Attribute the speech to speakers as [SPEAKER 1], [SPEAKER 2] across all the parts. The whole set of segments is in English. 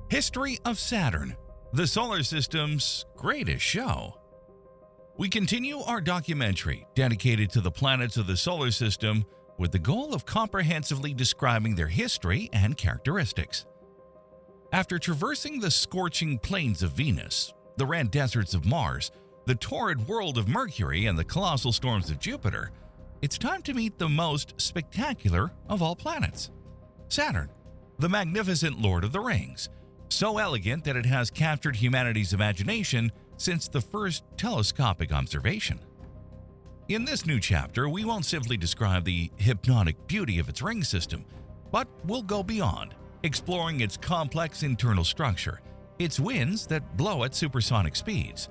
[SPEAKER 1] History of Saturn, the solar system's greatest show. We continue our documentary dedicated to the planets of the solar system with the goal of comprehensively describing their history and characteristics. After traversing the scorching plains of Venus, the red deserts of Mars, the torrid world of Mercury, and the colossal storms of Jupiter, it's time to meet the most spectacular of all planets, Saturn, the magnificent Lord of the Rings, so elegant that it has captured humanity's imagination since the first telescopic observation. In this new chapter, we won't simply describe the hypnotic beauty of its ring system, but we'll go beyond, exploring its complex internal structure, its winds that blow at supersonic speeds,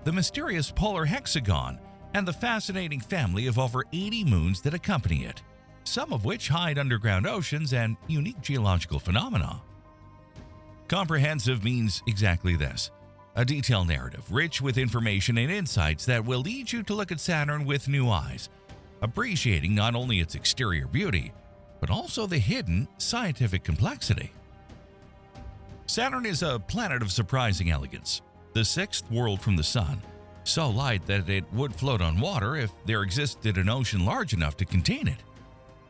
[SPEAKER 1] the mysterious polar hexagon, and the fascinating family of over 80 moons that accompany it, some of which hide underground oceans and unique geological phenomena. Comprehensive means exactly this: a detailed narrative rich with information and insights that will lead you to look at Saturn with new eyes, appreciating not only its exterior beauty, but also the hidden scientific complexity. Saturn is a planet of surprising elegance, the sixth world from the Sun, so light that it would float on water if there existed an ocean large enough to contain it,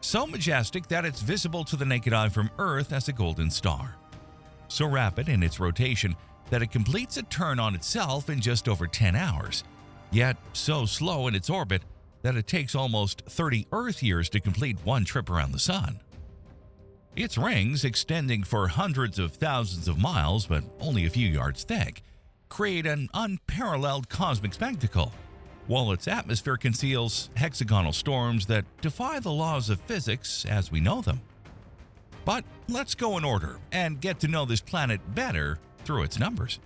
[SPEAKER 1] so majestic that it's visible to the naked eye from Earth as a golden star, so rapid in its rotation that it completes a turn on itself in just over 10 hours, yet so slow in its orbit that it takes almost 30 Earth years to complete one trip around the Sun. Its rings, extending for hundreds of thousands of miles but only a few yards thick, create an unparalleled cosmic spectacle, while its atmosphere conceals hexagonal storms that defy the laws of physics as we know them. But let's go in order and get to know this planet better through its numbers.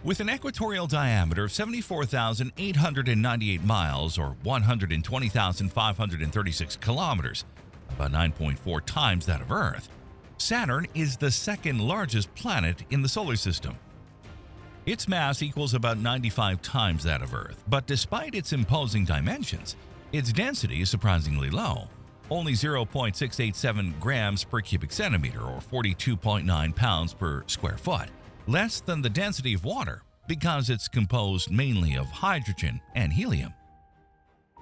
[SPEAKER 1] With an equatorial diameter of 74,898 miles or 120,536 kilometers, about 9.4 times that of Earth, Saturn is the second largest planet in the solar system. Its mass equals about 95 times that of Earth, but despite its imposing dimensions, its density is surprisingly low, only 0.687 grams per cubic centimeter or 42.9 pounds per square foot, less than the density of water because it's composed mainly of hydrogen and helium.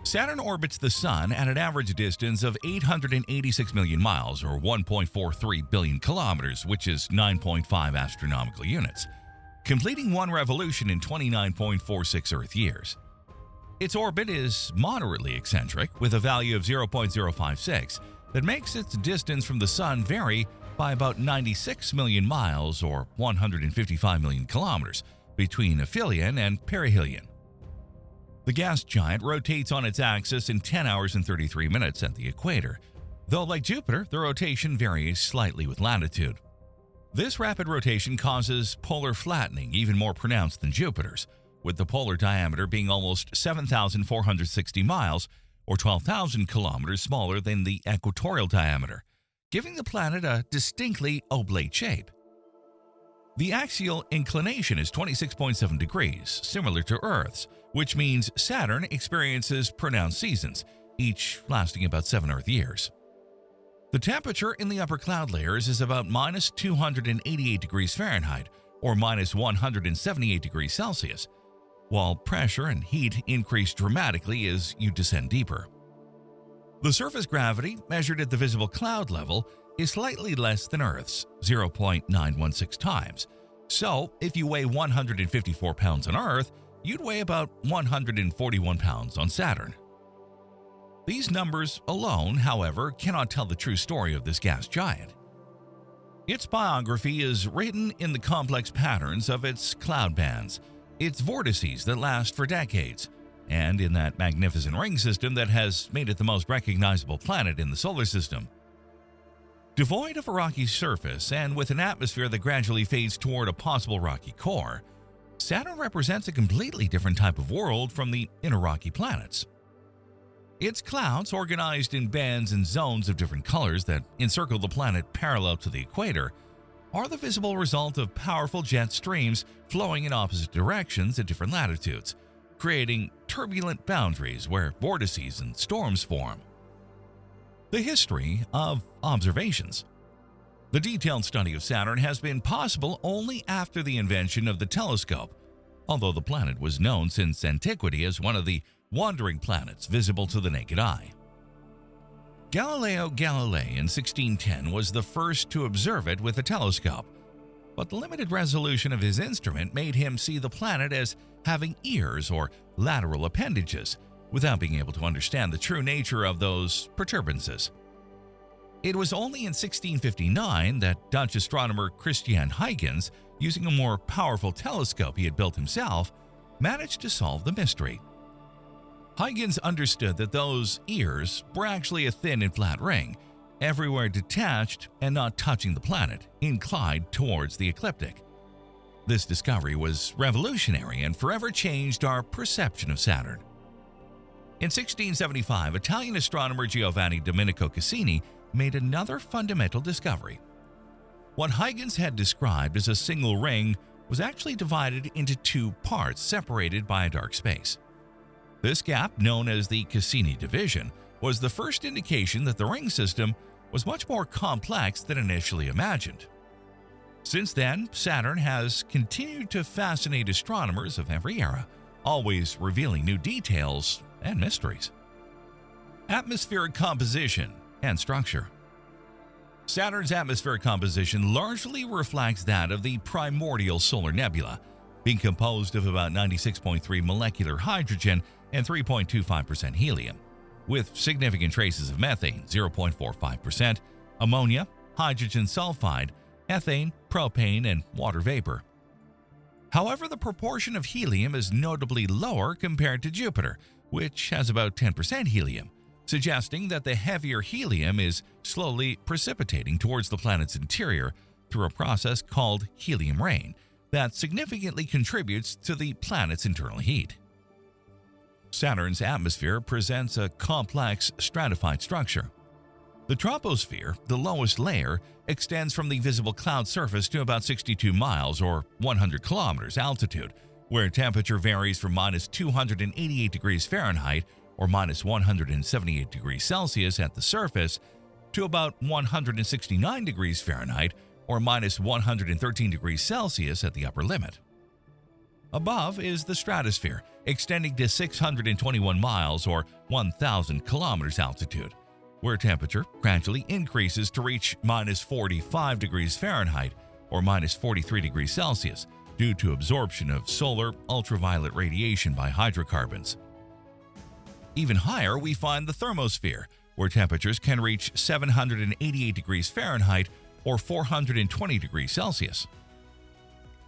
[SPEAKER 1] Saturn orbits the Sun at an average distance of 886 million miles or 1.43 billion kilometers, which is 9.5 astronomical units, completing one revolution in 29.46 Earth years. Its orbit is moderately eccentric, with a value of 0.056 that makes its distance from the Sun vary by about 96 million miles or 155 million kilometers between aphelion and perihelion. The gas giant rotates on its axis in 10 hours and 33 minutes at the equator, though like Jupiter, the rotation varies slightly with latitude. This rapid rotation causes polar flattening even more pronounced than Jupiter's, with the polar diameter being almost 7,460 miles or 12,000 kilometers smaller than the equatorial diameter, giving the planet a distinctly oblate shape. The axial inclination is 26.7 degrees, similar to Earth's, which means Saturn experiences pronounced seasons, each lasting about 7 Earth years. The temperature in the upper cloud layers is about minus 288 degrees Fahrenheit or minus 178 degrees Celsius, while pressure and heat increase dramatically as you descend deeper. The surface gravity, measured at the visible cloud level, is slightly less than Earth's, 0.916 times. So, if you weigh 154 pounds on Earth, you'd weigh about 141 pounds on Saturn. These numbers alone, however, cannot tell the true story of this gas giant. Its biography is written in the complex patterns of its cloud bands, its vortices that last for decades, and in that magnificent ring system that has made it the most recognizable planet in the solar system. Devoid of a rocky surface and with an atmosphere that gradually fades toward a possible rocky core, Saturn represents a completely different type of world from the inner rocky planets. Its clouds, organized in bands and zones of different colors that encircle the planet parallel to the equator, are the visible result of powerful jet streams flowing in opposite directions at different latitudes, creating turbulent boundaries where vortices and storms form. The history of observations. The detailed study of Saturn has been possible only after the invention of the telescope, although the planet was known since antiquity as one of the wandering planets visible to the naked eye. Galileo Galilei in 1610 was the first to observe it with a telescope, but the limited resolution of his instrument made him see the planet as having ears or lateral appendages, without being able to understand the true nature of those protuberances. It was only in 1659 that Dutch astronomer Christian Huygens, using a more powerful telescope he had built himself, managed to solve the mystery. Huygens understood that those ears were actually a thin and flat ring, everywhere detached and not touching the planet, inclined towards the ecliptic. This discovery was revolutionary and forever changed our perception of Saturn. In 1675, Italian astronomer Giovanni Domenico Cassini made another fundamental discovery. What Huygens had described as a single ring was actually divided into two parts separated by a dark space. This gap, known as the Cassini division, was the first indication that the ring system was much more complex than initially imagined. Since then, Saturn has continued to fascinate astronomers of every era, always revealing new details and mysteries. Atmospheric composition and structure. Saturn's atmospheric composition largely reflects that of the primordial solar nebula, being composed of about 96.3 molecular hydrogen and 3.25% helium, with significant traces of methane, 0.45%, ammonia, hydrogen sulfide, ethane, propane, and water vapor. However, the proportion of helium is notably lower compared to Jupiter, which has about 10% helium, suggesting that the heavier helium is slowly precipitating towards the planet's interior through a process called helium rain that significantly contributes to the planet's internal heat. Saturn's atmosphere presents a complex stratified structure. The troposphere, the lowest layer, extends from the visible cloud surface to about 62 miles or 100 kilometers altitude, where temperature varies from minus 288 degrees Fahrenheit or minus 178 degrees Celsius at the surface to about 169 degrees Fahrenheit or minus 113 degrees Celsius at the upper limit. Above is the stratosphere, extending to 621 miles or 1,000 kilometers altitude, where temperature gradually increases to reach minus 45 degrees Fahrenheit or minus 43 degrees Celsius due to absorption of solar ultraviolet radiation by hydrocarbons. Even higher, we find the thermosphere, where temperatures can reach 788 degrees Fahrenheit or 420 degrees Celsius.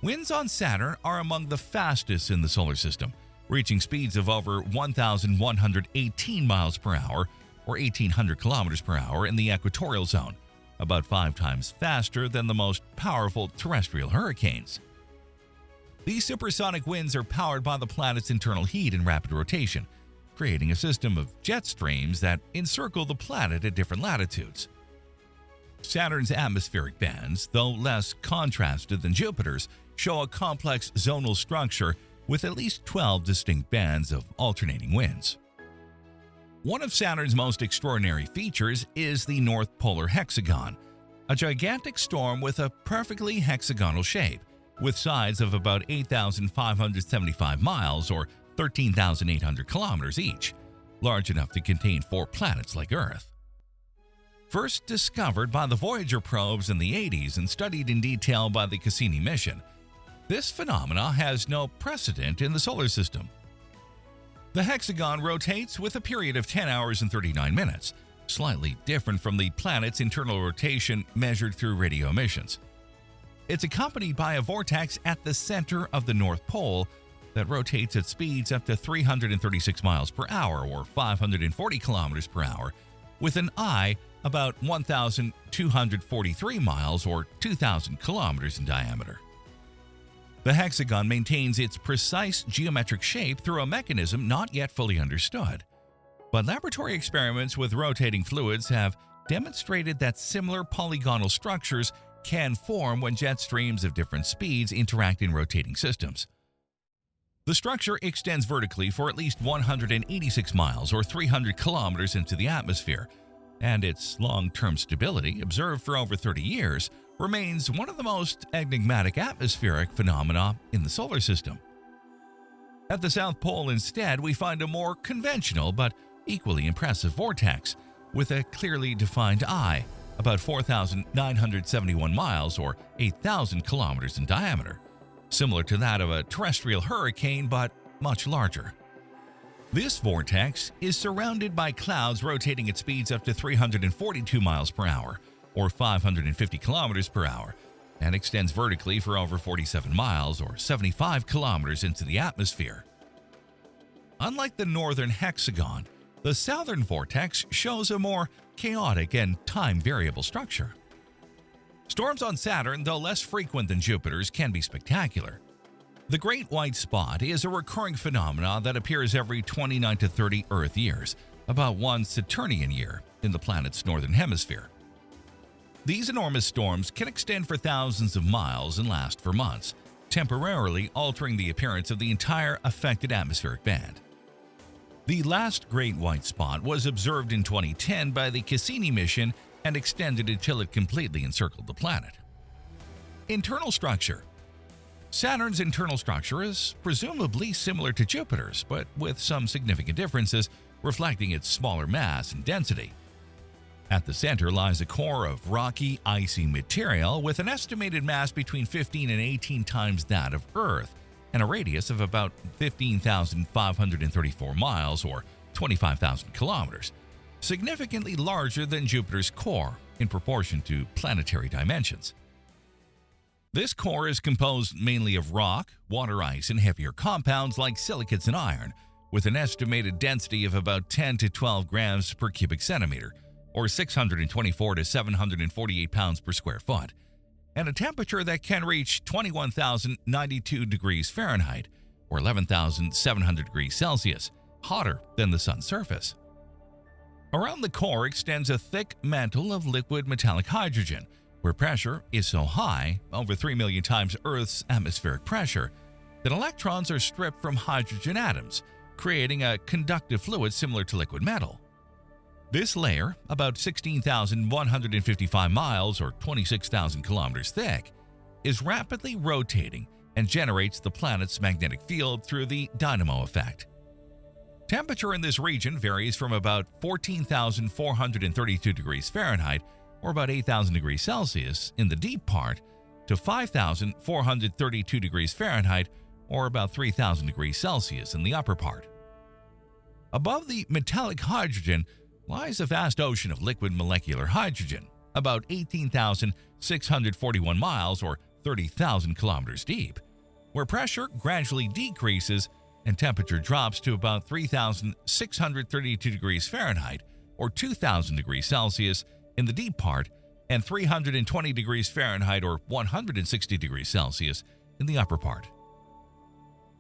[SPEAKER 1] Winds on Saturn are among the fastest in the solar system, reaching speeds of over 1,118 miles per hour or 1,800 kilometers per hour in the equatorial zone, about 5 times faster than the most powerful terrestrial hurricanes. These supersonic winds are powered by the planet's internal heat and rapid rotation, creating a system of jet streams that encircle the planet at different latitudes. Saturn's atmospheric bands, though less contrasted than Jupiter's, show a complex zonal structure with at least 12 distinct bands of alternating winds. One of Saturn's most extraordinary features is the North Polar Hexagon, a gigantic storm with a perfectly hexagonal shape, with sides of about 8,575 miles or 13,800 kilometers each, large enough to contain 4 planets like Earth. First discovered by the Voyager probes in the 80s and studied in detail by the Cassini mission, this phenomena has no precedent in the solar system. The hexagon rotates with a period of 10 hours and 39 minutes, slightly different from the planet's internal rotation measured through radio emissions. It's accompanied by a vortex at the center of the North Pole that rotates at speeds up to 336 miles per hour or 540 kilometers per hour, with an eye about 1,243 miles or 2,000 kilometers in diameter. The hexagon maintains its precise geometric shape through a mechanism not yet fully understood, but laboratory experiments with rotating fluids have demonstrated that similar polygonal structures can form when jet streams of different speeds interact in rotating systems. The structure extends vertically for at least 186 miles or 300 kilometers into the atmosphere, and its long-term stability, observed for over 30 years, remains one of the most enigmatic atmospheric phenomena in the solar system. At the South Pole instead, we find a more conventional but equally impressive vortex with a clearly defined eye, about 4,971 miles or 8,000 kilometers in diameter, similar to that of a terrestrial hurricane but much larger. This vortex is surrounded by clouds rotating at speeds up to 342 miles per hour or 550 kilometers per hour, and extends vertically for over 47 miles or 75 kilometers into the atmosphere. Unlike the northern hexagon, the southern vortex shows a more chaotic and time-variable structure. Storms on Saturn, though less frequent than Jupiter's, can be spectacular. The Great White Spot is a recurring phenomenon that appears every 29 to 30 Earth years, about one Saturnian year, in the planet's northern hemisphere. These enormous storms can extend for thousands of miles and last for months, temporarily altering the appearance of the entire affected atmospheric band. The last Great White Spot was observed in 2010 by the Cassini mission and extended until it completely encircled the planet. Internal structure. Saturn's internal structure is presumably similar to Jupiter's, but with some significant differences, reflecting its smaller mass and density. At the center lies a core of rocky, icy material with an estimated mass between 15 and 18 times that of Earth, and a radius of about 15,534 miles or 25,000 kilometers, significantly larger than Jupiter's core in proportion to planetary dimensions. This core is composed mainly of rock, water ice, and heavier compounds like silicates and iron, with an estimated density of about 10 to 12 grams per cubic centimeter, or 624 to 748 pounds per square foot, and a temperature that can reach 21,092 degrees Fahrenheit, or 11,700 degrees Celsius, hotter than the sun's surface. Around the core extends a thick mantle of liquid metallic hydrogen, where pressure is so high, over 3 million times Earth's atmospheric pressure, that electrons are stripped from hydrogen atoms, creating a conductive fluid similar to liquid metal. This layer, about 16,155 miles or 26,000 kilometers thick, is rapidly rotating and generates the planet's magnetic field through the dynamo effect. Temperature in this region varies from about 14,432 degrees Fahrenheit, or about 8,000 degrees Celsius, in the deep part, to 5,432 degrees Fahrenheit, or about 3,000 degrees Celsius, in the upper part. Above the metallic hydrogen lies a vast ocean of liquid molecular hydrogen, about 18,641 miles or 30,000 kilometers deep, where pressure gradually decreases and temperature drops to about 3,632 degrees Fahrenheit or 2,000 degrees Celsius in the deep part and 320 degrees Fahrenheit or 160 degrees Celsius in the upper part.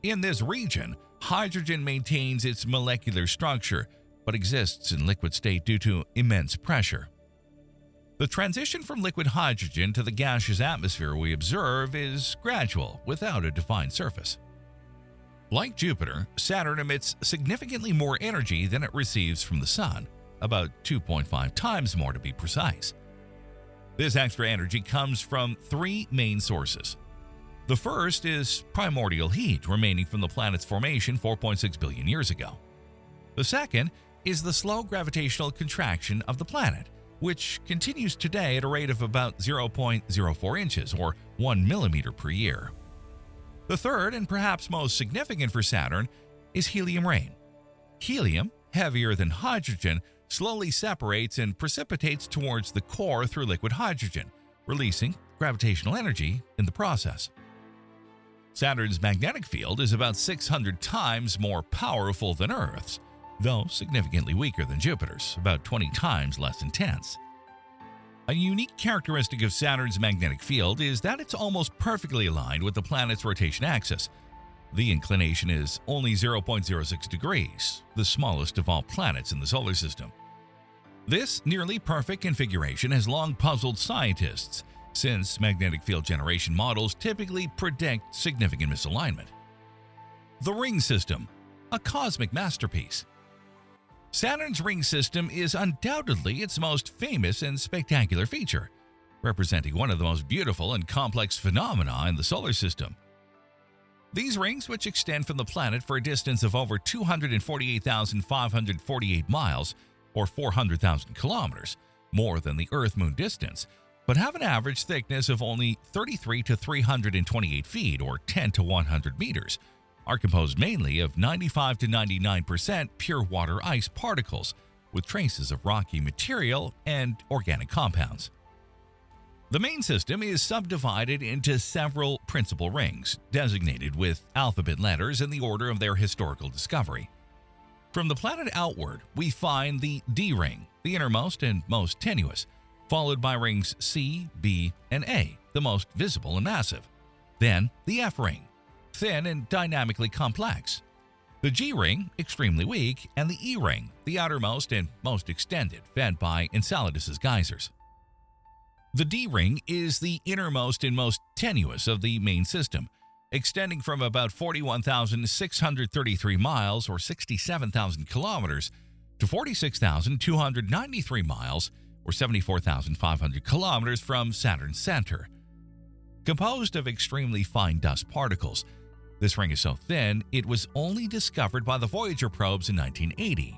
[SPEAKER 1] In this region, hydrogen maintains its molecular structure but exists in liquid state due to immense pressure. The transition from liquid hydrogen to the gaseous atmosphere we observe is gradual, without a defined surface. Like Jupiter, Saturn emits significantly more energy than it receives from the Sun, about 2.5 times more to be precise. This extra energy comes from three main sources. The first is primordial heat remaining from the planet's formation 4.6 billion years ago. The second is the slow gravitational contraction of the planet, which continues today at a rate of about 0.04 inches or 1 millimeter per year. The third, and perhaps most significant for Saturn, is helium rain. Helium, heavier than hydrogen, slowly separates and precipitates towards the core through liquid hydrogen, releasing gravitational energy in the process. Saturn's magnetic field is about 600 times more powerful than Earth's, though significantly weaker than Jupiter's, about 20 times less intense. A unique characteristic of Saturn's magnetic field is that it's almost perfectly aligned with the planet's rotation axis. The inclination is only 0.06 degrees, the smallest of all planets in the solar system. This nearly perfect configuration has long puzzled scientists, since magnetic field generation models typically predict significant misalignment. The ring system, a cosmic masterpiece. Saturn's ring system is undoubtedly its most famous and spectacular feature, representing one of the most beautiful and complex phenomena in the solar system. These rings, which extend from the planet for a distance of over 248,548 miles, or 400,000 kilometers, more than the Earth-Moon distance, but have an average thickness of only 33 to 328 feet, or 10 to 100 meters, are composed mainly of 95 to 99% pure water ice particles, with traces of rocky material and organic compounds. The main system is subdivided into several principal rings, designated with alphabet letters in the order of their historical discovery. From the planet outward, we find the D ring, the innermost and most tenuous, followed by rings C, B, and A, the most visible and massive. Then the F ring, thin and dynamically complex. The G ring, extremely weak, and the E ring, the outermost and most extended, fed by Enceladus's geysers. The D ring is the innermost and most tenuous of the main system, extending from about 41,633 miles or 67,000 kilometers to 46,293 miles or 74,500 kilometers from Saturn's center. Composed of extremely fine dust particles, this ring is so thin it was only discovered by the Voyager probes in 1980.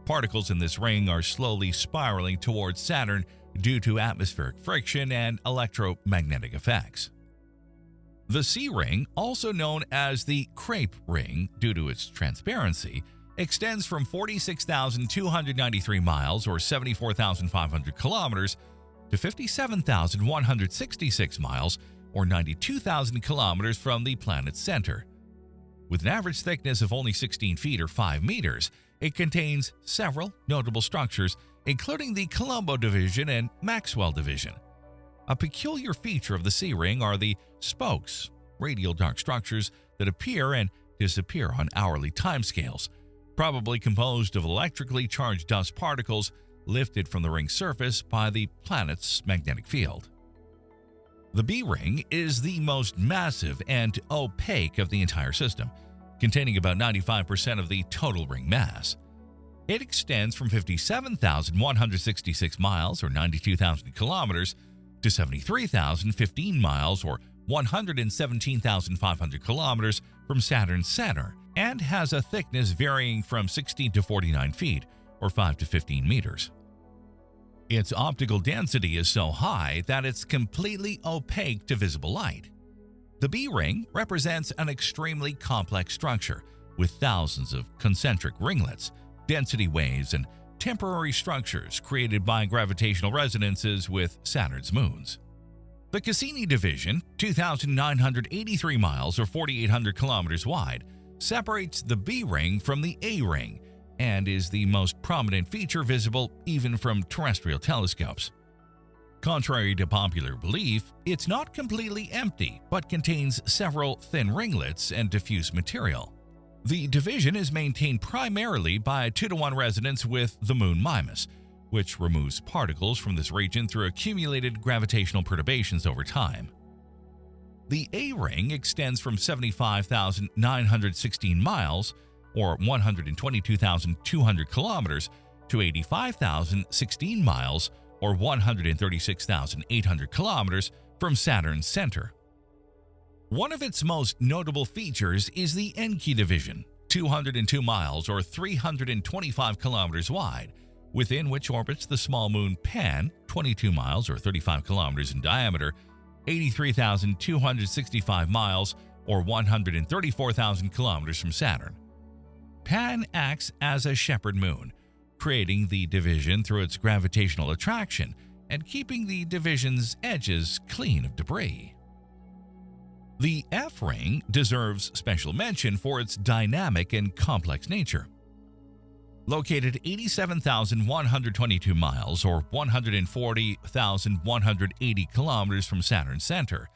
[SPEAKER 1] Particles in this ring are slowly spiraling towards Saturn due to atmospheric friction and electromagnetic effects. The C ring, also known as the crepe ring due to its transparency, extends from 46,293 miles or 74,500 kilometers to 57,166 miles or 92,000 kilometers from the planet's center. With an average thickness of only 16 feet or 5 meters, it contains several notable structures, including the Colombo division and Maxwell division. A peculiar feature of the C ring are the spokes, radial dark structures that appear and disappear on hourly timescales, probably composed of electrically charged dust particles lifted from the ring's surface by the planet's magnetic field. The B ring is the most massive and opaque of the entire system, containing about 95% of the total ring mass. It extends from 57,166 miles or 92,000 kilometers to 73,015 miles or 117,500 kilometers from Saturn's center, and has a thickness varying from 16 to 49 feet or 5 to 15 meters. Its optical density is so high that it's completely opaque to visible light. The B ring represents an extremely complex structure with thousands of concentric ringlets, density waves, and temporary structures created by gravitational resonances with Saturn's moons. The Cassini division, 2,983 miles or 4,800 kilometers wide, separates the B ring from the A ring and is the most prominent feature visible even from terrestrial telescopes. Contrary to popular belief, it's not completely empty but contains several thin ringlets and diffuse material. The division is maintained primarily by a 2-to-1 resonance with the moon Mimas, which removes particles from this region through accumulated gravitational perturbations over time. The A ring extends from 75,916 miles, or 122,200 kilometers, to 85,016 miles, or 136,800 kilometers, from Saturn's center. One of its most notable features is the Encke division, 202 miles or 325 kilometers wide, within which orbits the small moon Pan, 22 miles or 35 kilometers in diameter, 83,265 miles or 134,000 kilometers from Saturn. Pan acts as a shepherd moon, creating the division through its gravitational attraction and keeping the division's edges clean of debris. The F ring deserves special mention for its dynamic and complex nature. Located 87,122 miles or 140,180 kilometers from Saturn's center,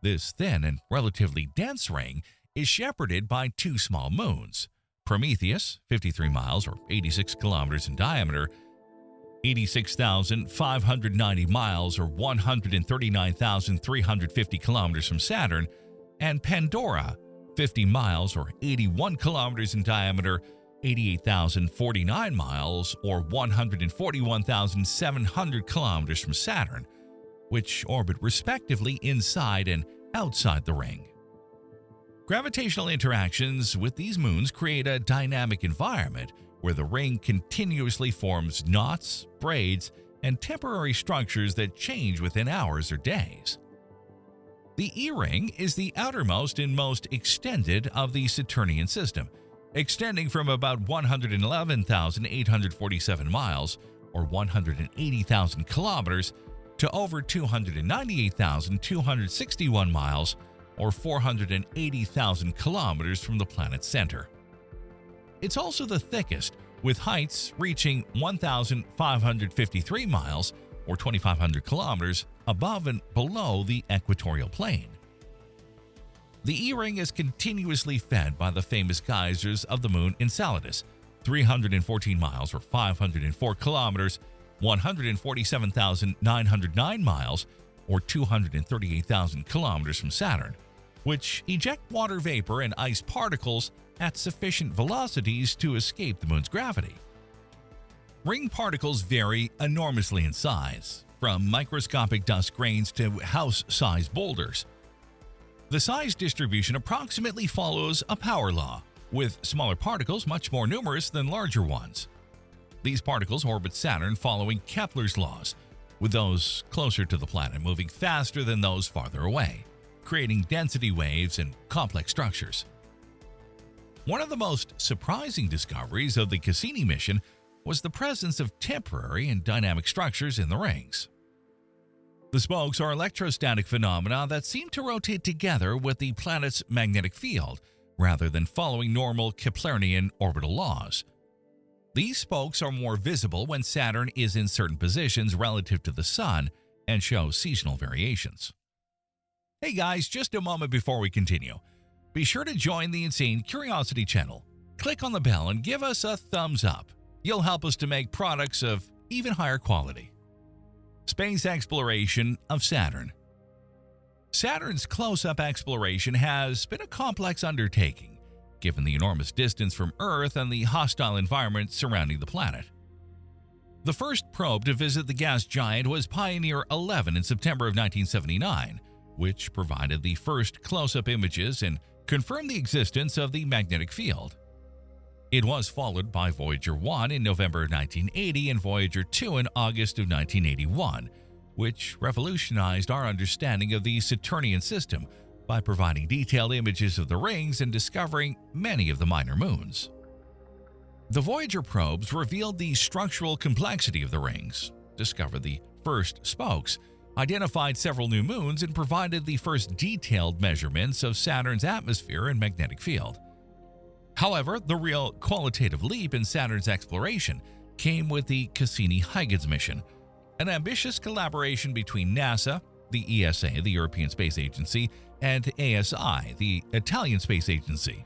[SPEAKER 1] this thin and relatively dense ring is shepherded by two small moons, Prometheus, 53 miles or 86 kilometers in diameter, 86,590 miles or 139,350 kilometers from Saturn, and Pandora, 50 miles or 81 kilometers in diameter, 88,049 miles or 141,700 kilometers from Saturn, which orbit respectively inside and outside the ring. Gravitational interactions with these moons create a dynamic environment where the ring continuously forms knots, braids, and temporary structures that change within hours or days. The E-ring is the outermost and most extended of the Saturnian system, extending from about 111,847 miles or 180,000 kilometers to over 298,261 miles or 480,000 kilometers from the planet's center. It's also the thickest, with heights reaching 1,553 miles or 2,500 kilometers above and below the equatorial plane. The E-ring is continuously fed by the famous geysers of the moon Enceladus, 314 miles or 504 kilometers, 147,909 miles or 238,000 kilometers from Saturn, which eject water vapor and ice particles at sufficient velocities to escape the moon's gravity. Ring particles vary enormously in size, from microscopic dust grains to house-sized boulders. The size distribution approximately follows a power law, with smaller particles much more numerous than larger ones. These particles orbit Saturn following Kepler's laws, with those closer to the planet moving faster than those farther away, creating density waves and complex structures. One of the most surprising discoveries of the Cassini mission was the presence of temporary and dynamic structures in the rings. The spokes are electrostatic phenomena that seem to rotate together with the planet's magnetic field, rather than following normal Keplerian orbital laws. These spokes are more visible when Saturn is in certain positions relative to the Sun and show seasonal variations. Hey guys, just a moment before we continue. Be sure to join the Insane Curiosity channel. Click on the bell and give us a thumbs up. You'll help us to make products of even higher quality. Space exploration of Saturn. Saturn's close-up exploration has been a complex undertaking, given the enormous distance from Earth and the hostile environment surrounding the planet. The first probe to visit the gas giant was Pioneer 11 in September of 1979, which provided the first close-up images and confirmed the existence of the magnetic field. It was followed by Voyager 1 in November 1980 and Voyager 2 in August of 1981, which revolutionized our understanding of the Saturnian system by providing detailed images of the rings and discovering many of the minor moons. The Voyager probes revealed the structural complexity of the rings, discovered the first spokes, identified several new moons, and provided the first detailed measurements of Saturn's atmosphere and magnetic field. However, the real qualitative leap in Saturn's exploration came with the Cassini-Huygens mission, an ambitious collaboration between NASA, the ESA, the European Space Agency, and ASI, the Italian Space Agency.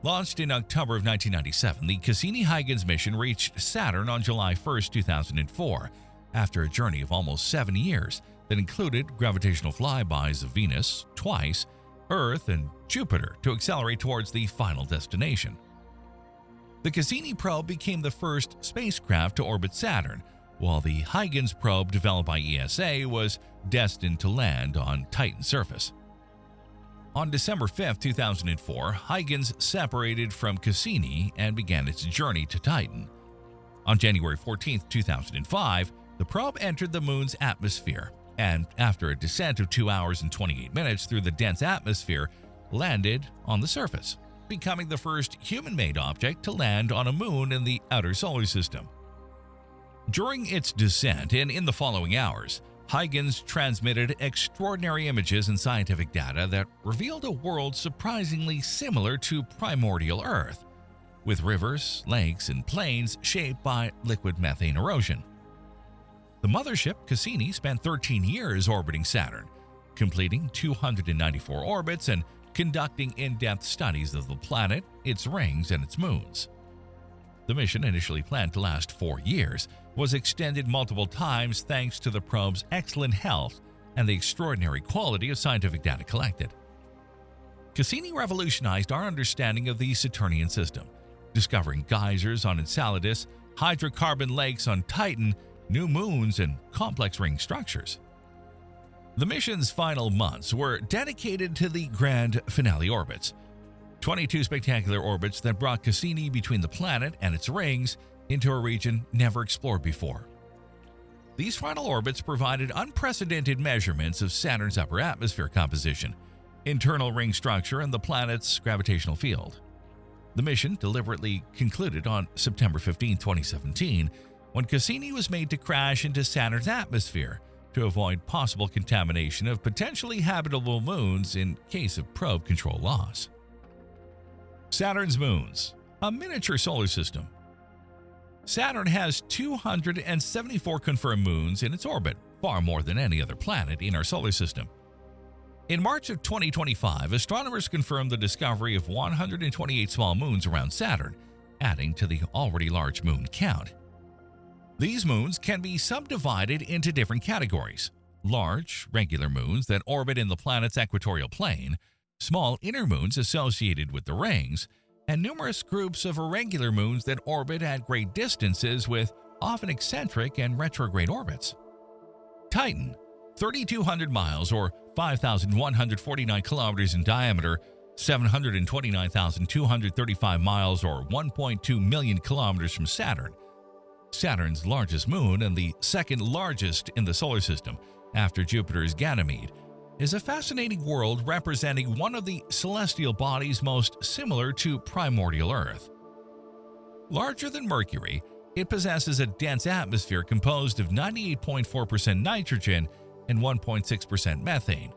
[SPEAKER 1] Launched in October of 1997, the Cassini-Huygens mission reached Saturn on July 1, 2004, after a journey of almost 7 years that included gravitational flybys of Venus twice, Earth, and Jupiter to accelerate towards the final destination. The Cassini probe became the first spacecraft to orbit Saturn, while the Huygens probe developed by ESA was destined to land on Titan's surface. On December 5, 2004, Huygens separated from Cassini and began its journey to Titan. On January 14, 2005, the probe entered the Moon's atmosphere and, after a descent of 2 hours and 28 minutes through the dense atmosphere, landed on the surface, becoming the first human-made object to land on a moon in the outer solar system. During its descent and in the following hours, Huygens transmitted extraordinary images and scientific data that revealed a world surprisingly similar to primordial Earth, with rivers, lakes, and plains shaped by liquid methane erosion. The mothership, Cassini, spent 13 years orbiting Saturn, completing 294 orbits and conducting in-depth studies of the planet, its rings, and its moons. The mission, initially planned to last 4 years, was extended multiple times thanks to the probe's excellent health and the extraordinary quality of scientific data collected. Cassini revolutionized our understanding of the Saturnian system, discovering geysers on Enceladus, hydrocarbon lakes on Titan, new moons, and complex ring structures. The mission's final months were dedicated to the grand finale orbits, 22 spectacular orbits that brought Cassini between the planet and its rings into a region never explored before. These final orbits provided unprecedented measurements of Saturn's upper atmosphere composition, internal ring structure, and the planet's gravitational field. The mission deliberately concluded on September 15, 2017, when Cassini was made to crash into Saturn's atmosphere to avoid possible contamination of potentially habitable moons in case of probe control loss. Saturn's moons, a miniature solar system. Saturn has 274 confirmed moons in its orbit, far more than any other planet in our solar system. In March of 2025, astronomers confirmed the discovery of 128 small moons around Saturn, adding to the already large moon count. These moons can be subdivided into different categories: large, regular moons that orbit in the planet's equatorial plane, small inner moons associated with the rings, and numerous groups of irregular moons that orbit at great distances with often eccentric and retrograde orbits. Titan, 3,200 miles or 5,149 kilometers in diameter, 729,235 miles or 1.2 million kilometers from Saturn. Saturn's largest moon and the second largest in the solar system, after Jupiter's Ganymede, is a fascinating world representing one of the celestial bodies most similar to primordial Earth. Larger than Mercury, it possesses a dense atmosphere composed of 98.4% nitrogen and 1.6% methane,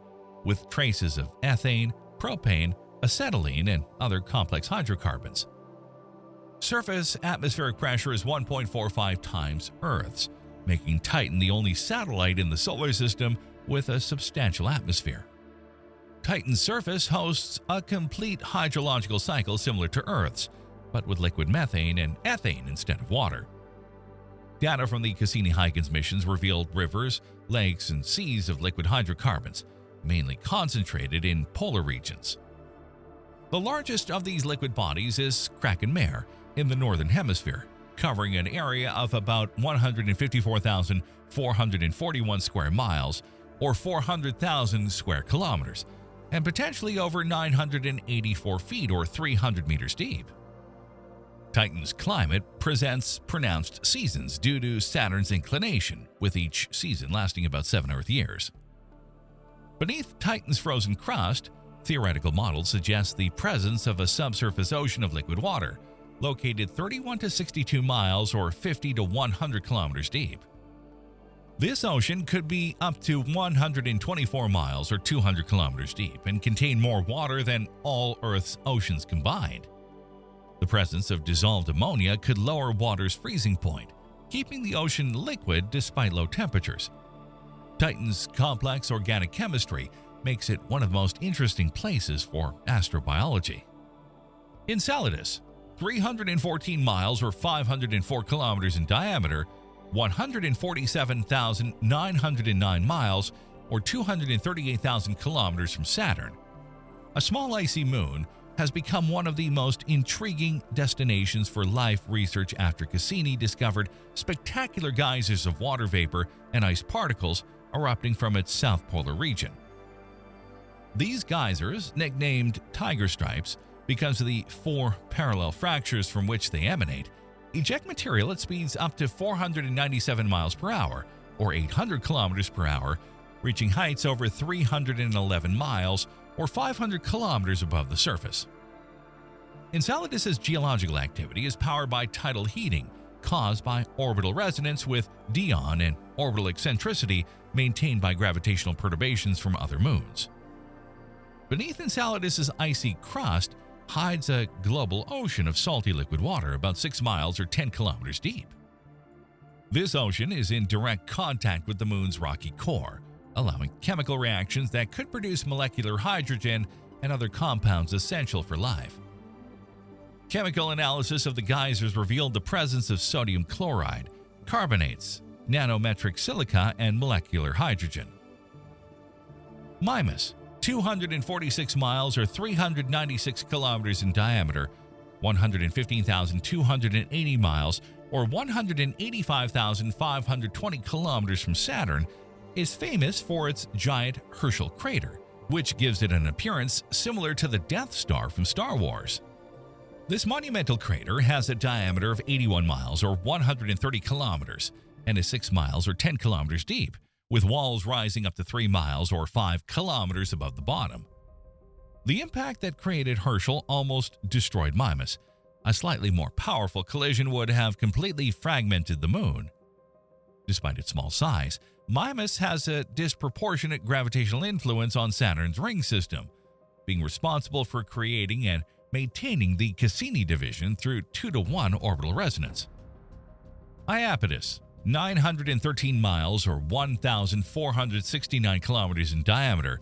[SPEAKER 1] with traces of ethane, propane, acetylene, and other complex hydrocarbons. Surface atmospheric pressure is 1.45 times Earth's, making Titan the only satellite in the solar system with a substantial atmosphere. Titan's surface hosts a complete hydrological cycle similar to Earth's, but with liquid methane and ethane instead of water. Data from the Cassini-Huygens missions revealed rivers, lakes, and seas of liquid hydrocarbons, mainly concentrated in polar regions. The largest of these liquid bodies is Kraken Mare in the northern hemisphere, covering an area of about 154,441 square miles or 400,000 square kilometers, and potentially over 984 feet or 300 meters deep. Titan's climate presents pronounced seasons due to Saturn's inclination, with each season lasting about 7 Earth years. Beneath Titan's frozen crust, theoretical models suggest the presence of a subsurface ocean of liquid water, located 31 to 62 miles or 50 to 100 kilometers deep. This ocean could be up to 124 miles or 200 kilometers deep and contain more water than all Earth's oceans combined. The presence of dissolved ammonia could lower water's freezing point, keeping the ocean liquid despite low temperatures. Titan's complex organic chemistry makes it one of the most interesting places for astrobiology. Enceladus, 314 miles or 504 kilometers in diameter, 147,909 miles or 238,000 kilometers from Saturn. A small icy moon has become one of the most intriguing destinations for life research after Cassini discovered spectacular geysers of water vapor and ice particles erupting from its south polar region. These geysers, nicknamed tiger stripes because of the 4 parallel fractures from which they emanate, eject material at speeds up to 497 miles per hour or 800 kilometers per hour, reaching heights over 311 miles or 500 kilometers above the surface. Enceladus's geological activity is powered by tidal heating caused by orbital resonance with Dion and orbital eccentricity maintained by gravitational perturbations from other moons. Beneath Enceladus's icy crust hides a global ocean of salty liquid water about 6 miles or 10 kilometers deep. This ocean is in direct contact with the moon's rocky core, allowing chemical reactions that could produce molecular hydrogen and other compounds essential for life. Chemical analysis of the geysers revealed the presence of sodium chloride, carbonates, nanometric silica, and molecular hydrogen. Mimas, 246 miles or 396 kilometers in diameter, 115,280 miles, or 185,520 kilometers from Saturn, is famous for its giant Herschel crater, which gives it an appearance similar to the Death Star from Star Wars. This monumental crater has a diameter of 81 miles or 130 kilometers and is 6 miles or 10 kilometers deep, with walls rising up to 3 miles or 5 kilometers above the bottom. The impact that created Herschel almost destroyed Mimas. A slightly more powerful collision would have completely fragmented the Moon. Despite its small size, Mimas has a disproportionate gravitational influence on Saturn's ring system, being responsible for creating and maintaining the Cassini division through 2-to-1 orbital resonance. Iapetus, 913 miles or 1,469 kilometers in diameter,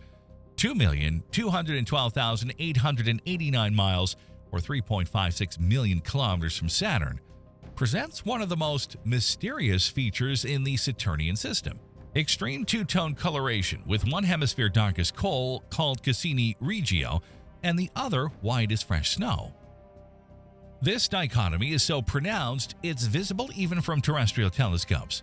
[SPEAKER 1] 2,212,889 miles or 3.56 million kilometers from Saturn, presents one of the most mysterious features in the Saturnian system: extreme two-tone coloration, with one hemisphere dark as coal, called Cassini Regio, and the white as fresh snow. This dichotomy is so pronounced it's visible even from terrestrial telescopes.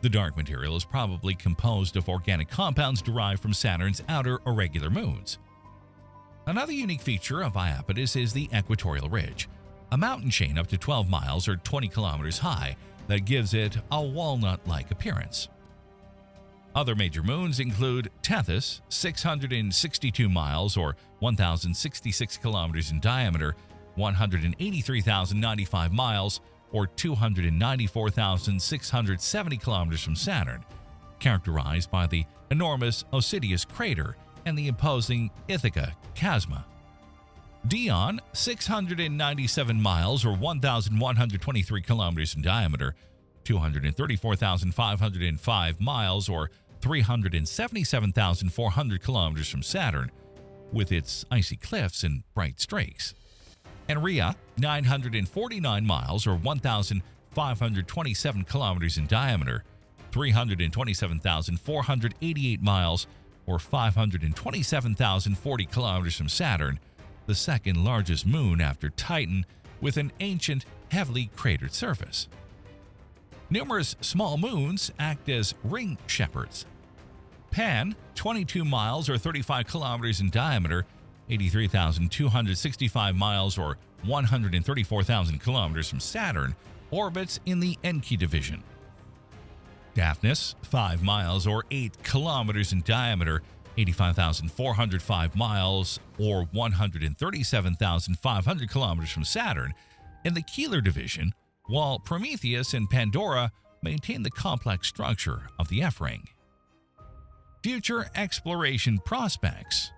[SPEAKER 1] The dark material is probably composed of organic compounds derived from Saturn's outer irregular moons. Another unique feature of Iapetus is the equatorial ridge, a mountain chain up to 12 miles or 20 kilometers high that gives it a walnut-like appearance. Other major moons include Tethys, 662 miles or 1,066 kilometers in diameter, 183,095 miles or 294,670 kilometers from Saturn, characterized by the enormous Osidius crater and the imposing Ithaca chasma. Dione, 697 miles or 1,123 kilometers in diameter, 234,505 miles or 377,400 kilometers from Saturn, with its icy cliffs and bright streaks. And Rhea, 949 miles or 1,527 kilometers in diameter, 327,488 miles or 527,040 kilometers from Saturn, the second largest moon after Titan, with an ancient, heavily cratered surface. Numerous small moons act as ring shepherds. Pan, 22 miles or 35 kilometers in diameter, 83,265 miles or 134,000 kilometers from Saturn, orbits in the Enki division. Daphnis, 5 miles or 8 kilometers in diameter, 85,405 miles or 137,500 kilometers from Saturn, in the Keeler division, while Prometheus and Pandora maintain the complex structure of the F-ring. Future exploration prospects.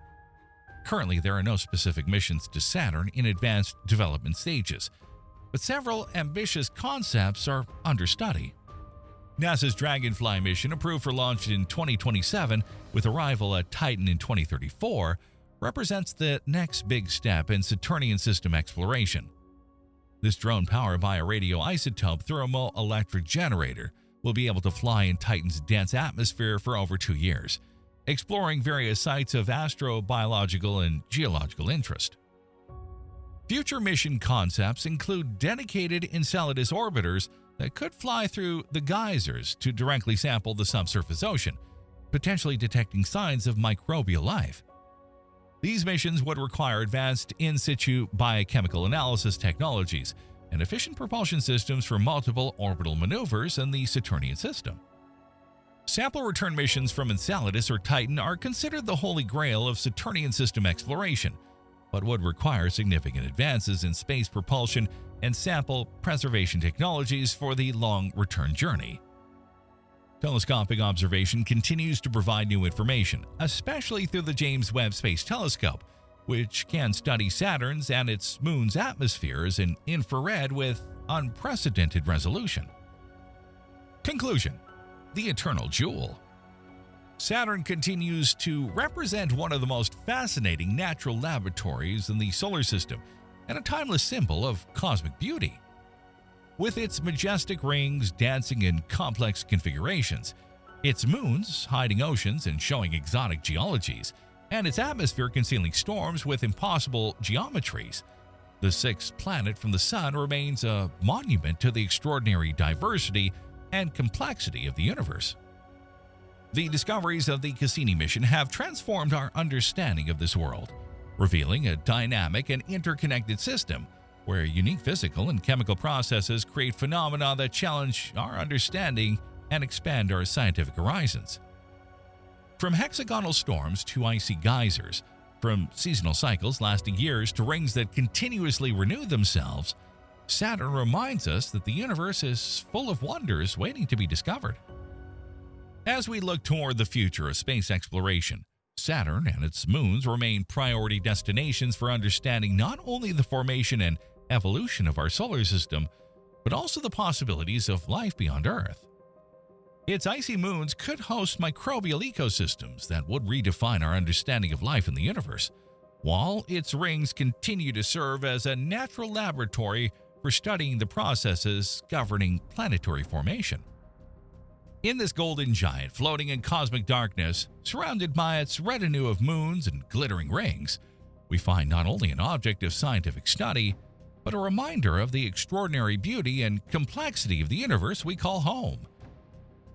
[SPEAKER 1] Currently, there are no specific missions to Saturn in advanced development stages, but several ambitious concepts are under study. NASA's Dragonfly mission, approved for launch in 2027 with arrival at Titan in 2034, represents the next big step in Saturnian system exploration. This drone, powered by a radioisotope thermoelectric generator, will be able to fly in Titan's dense atmosphere for over 2 years, exploring various sites of astrobiological and geological interest. Future mission concepts include dedicated Enceladus orbiters that could fly through the geysers to directly sample the subsurface ocean, potentially detecting signs of microbial life. These missions would require advanced in situ biochemical analysis technologies and efficient propulsion systems for multiple orbital maneuvers in the Saturnian system. Sample return missions from Enceladus or Titan are considered the holy grail of Saturnian system exploration, but would require significant advances in space propulsion and sample preservation technologies for the long return journey. Telescopic observation continues to provide new information, especially through the James Webb Space Telescope, which can study Saturn's and its moon's atmospheres in infrared with unprecedented resolution. Conclusion: the eternal jewel. Saturn continues to represent one of the most fascinating natural laboratories in the solar system and a timeless symbol of cosmic beauty. With its majestic rings dancing in complex configurations, its moons hiding oceans and showing exotic geologies, and its atmosphere concealing storms with impossible geometries, The sixth planet from the Sun remains a monument to the extraordinary diversity and complexity of the universe. The discoveries of the Cassini mission have transformed our understanding of this world, revealing a dynamic and interconnected system where unique physical and chemical processes create phenomena that challenge our understanding and expand our scientific horizons. From hexagonal storms to icy geysers, from seasonal cycles lasting years to rings that continuously renew themselves, Saturn reminds us that the universe is full of wonders waiting to be discovered. As we look toward the future of space exploration, Saturn and its moons remain priority destinations for understanding not only the formation and evolution of our solar system, but also the possibilities of life beyond Earth. Its icy moons could host microbial ecosystems that would redefine our understanding of life in the universe, while its rings continue to serve as a natural laboratory for studying the processes governing planetary formation. In this golden giant floating in cosmic darkness, surrounded by its retinue of moons and glittering rings, we find not only an object of scientific study, but a reminder of the extraordinary beauty and complexity of the universe we call home.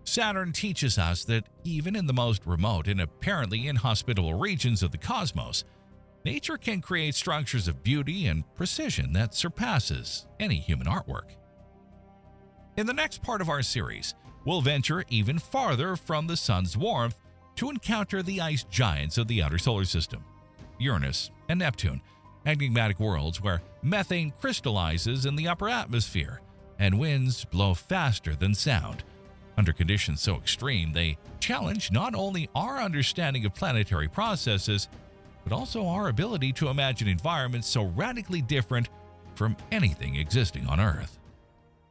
[SPEAKER 1] Saturn teaches us that even in the most remote and apparently inhospitable regions of the cosmos, nature can create structures of beauty and precision that surpasses any human artwork. In the next part of our series, we'll venture even farther from the sun's warmth to encounter the ice giants of the outer solar system, Uranus and Neptune, enigmatic worlds where methane crystallizes in the upper atmosphere and winds blow faster than sound. Under conditions so extreme, they challenge not only our understanding of planetary processes, but also our ability to imagine environments so radically different from anything existing on Earth.